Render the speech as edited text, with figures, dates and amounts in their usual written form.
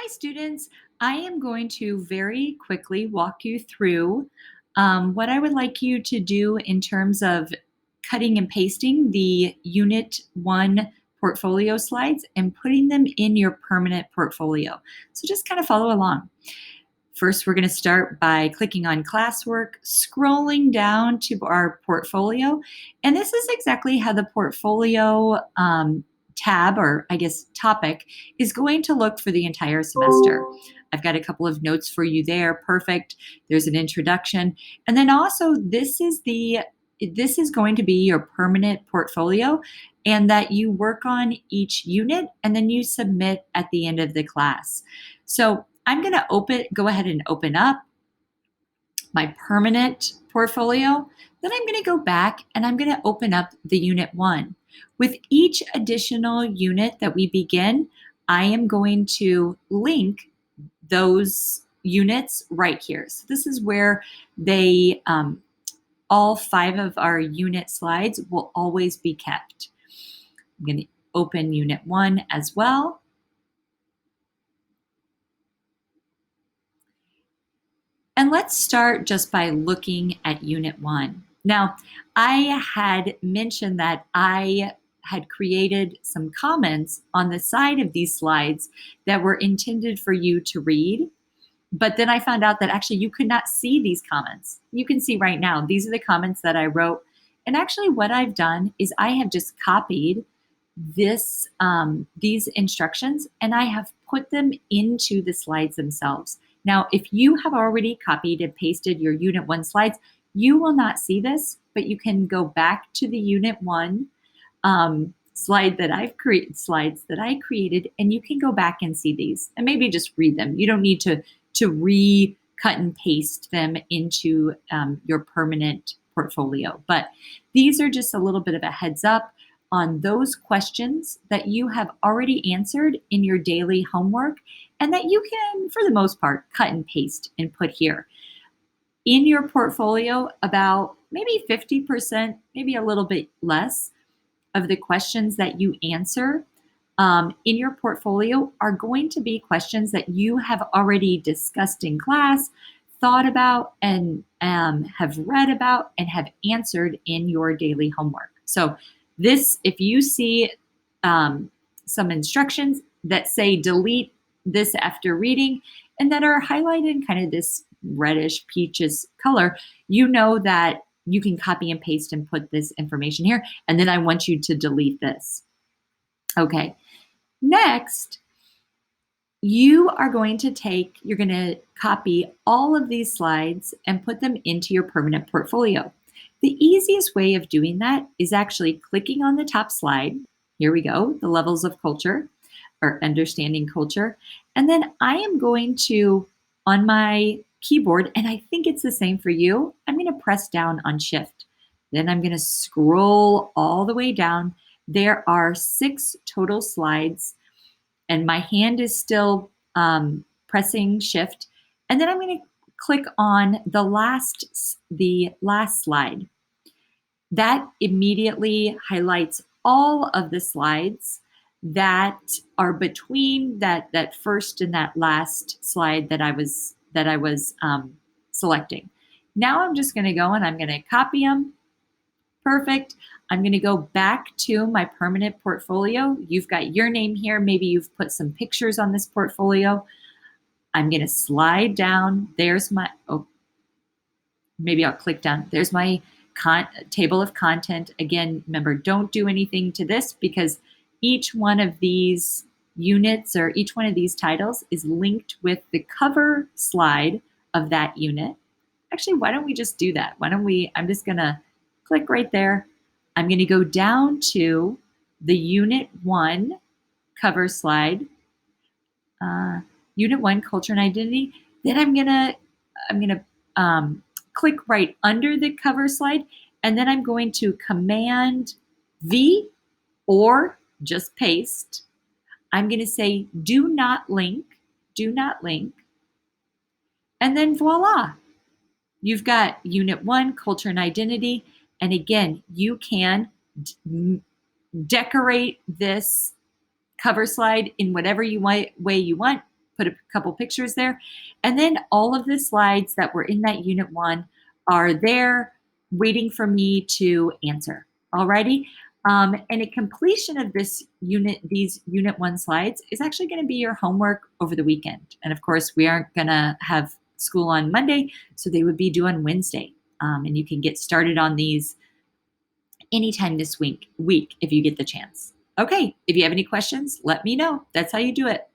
Hi, students. I am going to very quickly walk you through what I would like you to do in terms of cutting and pasting the Unit 1 portfolio slides and putting them in your permanent portfolio. So just kind of follow along. First, we're going to start by clicking on classwork, scrolling down to our portfolio. And this is exactly how the portfolio tab, or I guess topic, is going to look for the entire semester. I've got a couple of notes for you there. Perfect. There's an introduction. And then also this is going to be your permanent portfolio, and that you work on each unit and then you submit at the end of the class. So I'm going to go ahead and open up my permanent portfolio. Then I'm going to go back and I'm going to open up the Unit 1. With each additional unit that we begin, I am going to link those units right here. So this is where all 5 of our unit slides will always be kept. I'm going to open Unit 1 as well. And let's start just by looking at Unit 1. Now, I had mentioned that I had created some comments on the side of these slides that were intended for you to read. But then I found out that actually you could not see these comments. You can see right now, these are the comments that I wrote. And actually what I've done is I have just copied these instructions and I have put them into the slides themselves. Now, if you have already copied and pasted your Unit 1 slides, you will not see this, but you can go back to the Unit 1 slides that I created, and you can go back and see these and maybe just read them. You don't need to cut and paste them into your permanent portfolio. But these are just a little bit of a heads up on those questions that you have already answered in your daily homework and that you can, for the most part, cut and paste and put here. In your portfolio, about maybe 50%, maybe a little bit less, of the questions that you answer in your portfolio are going to be questions that you have already discussed in class, thought about, and have read about and have answered in your daily homework. So this, if you see some instructions that say delete this after reading and that are highlighted in kind of this reddish peaches color, you know that you can copy and paste and put this information here. And then I want you to delete this. Okay. Next, you're going to copy all of these slides and put them into your permanent portfolio. The easiest way of doing that is actually clicking on the top slide. Here we go, the levels of culture or understanding culture. And then I am going to, on my keyboard, and I think it's the same for you, I'm going to press down on Shift. Then I'm going to scroll all the way down. There are 6 total slides, and my hand is still pressing Shift. And then I'm going to click on the last slide. That immediately highlights all of the slides that are between that first and that last slide that I was selecting. Now I'm just going to go and I'm going to copy them. Perfect. I'm going to go back to my permanent portfolio. You've got your name here. Maybe you've put some pictures on this portfolio. I'm going to slide down. There's my, maybe I'll click down. There's my table of content. Again, remember, don't do anything to this because each one of these units or each one of these titles is linked with the cover slide of that unit. Actually, why don't we just do that? I'm just going to click right there. I'm going to go down to the Unit 1 cover slide, Unit 1 culture and identity. Then I'm going to click right under the cover slide, and then I'm going to Command V or just paste. I'm going to say do not link, and then voila. You've got Unit 1, Culture and Identity, and again, you can decorate this cover slide in whatever way you want. put a couple pictures there. And then all of the slides that were in that Unit 1 are there waiting for me to answer. Alrighty? And a completion of these Unit 1 slides is actually going to be your homework over the weekend. And of course, we aren't going to have school on Monday, so they would be due on Wednesday. And you can get started on these anytime this week if you get the chance. Okay, if you have any questions, let me know. That's how you do it.